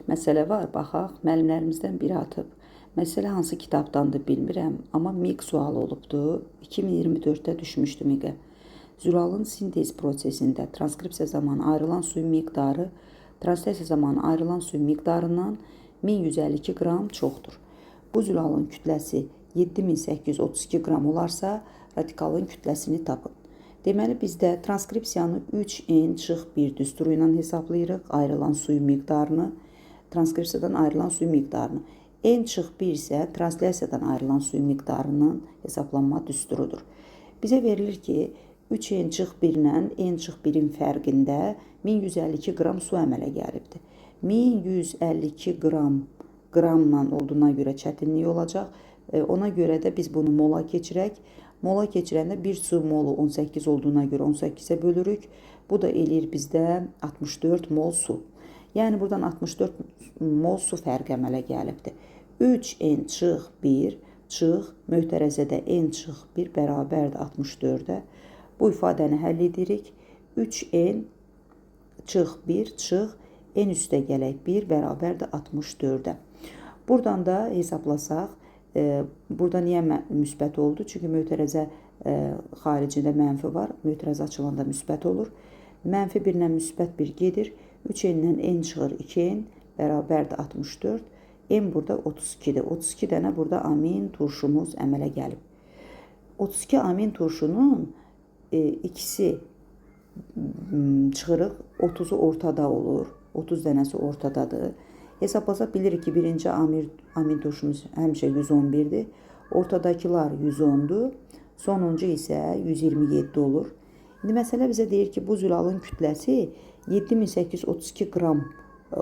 məsələ var, baxaq. Müəllimlərimizdən biri atıb. Məsələ hansı kitabdandır bilmirəm, amma MİQ sualı olubdu. 2024-də düşmüşdü MİQ-ə. Zülalın sintez prosesində transkripsiya zamanı ayrılan suyun miqdarı translasiya zamanı ayrılan suyun miqdarından 1152 qram çoxdur. Bu zülalın kütləsi 7832 qram olarsa, radikalın kütləsini tapın. Deməli, bizdə transkripsiyanı 3n-1 düsturu ilə hesablayırıq, ayrılan suyun miqdarını, transkripsiyadan ayrılan suyun miqdarını. n-1 isə translasiyadan ayrılan suyun miqdarının hesablanma düsturudur. Bizə verilir ki, 3n-1 ilə n-1-in fərqində 1152 qram su əmələ gəlibdir. 1152 qramla olduğuna görə çətinlik olacaq. Ona görə də biz bunu mola keçirək. Mola keçirəndə 1 su molu 18 olduğuna görə 18-ə bölürük. Bu da eləyir bizdə 64 mol su. Yəni, buradan 64 mol su fərq əmələ gəlibdir. 3n-1 çıx, möhtərəzədə n-1 bərabərdir 64-ə. Bu ifadəni həll edirik. 3n-1 çıx, n üstə gələk 1 bərabərdir 64-ə. Buradan da hesablasaq, burada niyə müsbət oldu? Çünki möhtərəzə xaricində mənfi var. Möhtərəzə açılanda müsbət olur. Mənfi 1 ilə müsbət 1 gedir. 3n-dən n çıxır 2n bərabərdir 64. N burada 32-dir. 32 dənə burada amin turşumuz əmələ gəlib. 32 amin turşunun ikisi çıxırıq. 30-u ortada olur. 30 dənəsi ortadadır. Hesablasaq bilirik ki, birinci amin turşumuz həmişə 111-dir. Ortadakılar 110-dur. Sonuncu isə 127 olur. İndi məsələ bizə deyir ki, bu zülalın kütləsi 7832 qram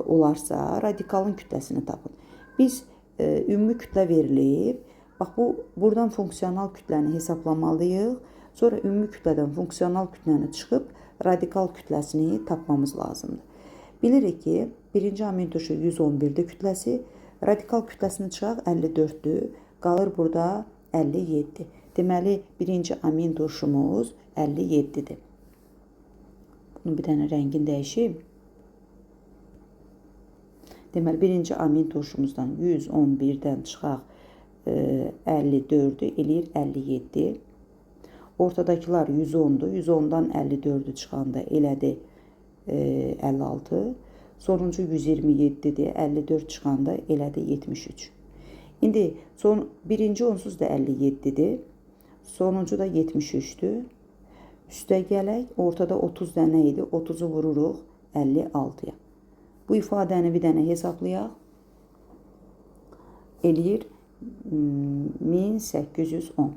olarsa, radikalın kütləsini tapın. Biz ümumi kütlə verilib, bax, buradan funksional kütləni hesablamalıyıq. Sonra ümumi kütlədən funksional kütləni çıxıb, radikal kütləsini tapmamız lazımdır. Bilirik ki, birinci amin turşu 111-dir kütləsi, radikal kütləsini çıxaq 54-dür, qalır burada 57. Deməli, birinci amin turşumuz 57-dir. Bunun bir dənə rəngini dəyişib. Deməli, birinci amin turşumuzdan 111-dən çıxaq 54-dür, eləyir 57. Ortadakılar 110-dur, 110-dan 54-dür çıxanda elədi 56. Sonuncu 127-dir, 54 çıxanda elədi 73. İndi birinci onsuz da 57-dir, sonuncu da 73-dür. Üstə gələk, ortada 30 dənə idi, 30-u vururuq 56-ya. Bu ifadəni bir dənə hesablayaq. Eləyir 1810.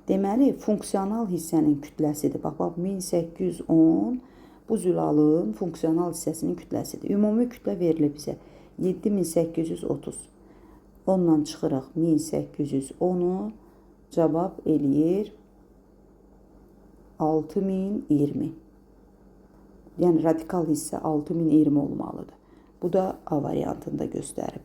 Deməli, funksional hissənin kütləsidir. Bax, 1810 bu zülalın funksional hissəsinin kütləsidir. Ümumi kütlə verilir bizə 7830. Ondan çıxırıq 1810-u, cavab eləyir 6020. Yəni, radikal hissə 6020 olmalıdır. Bu da A variantında göstərib.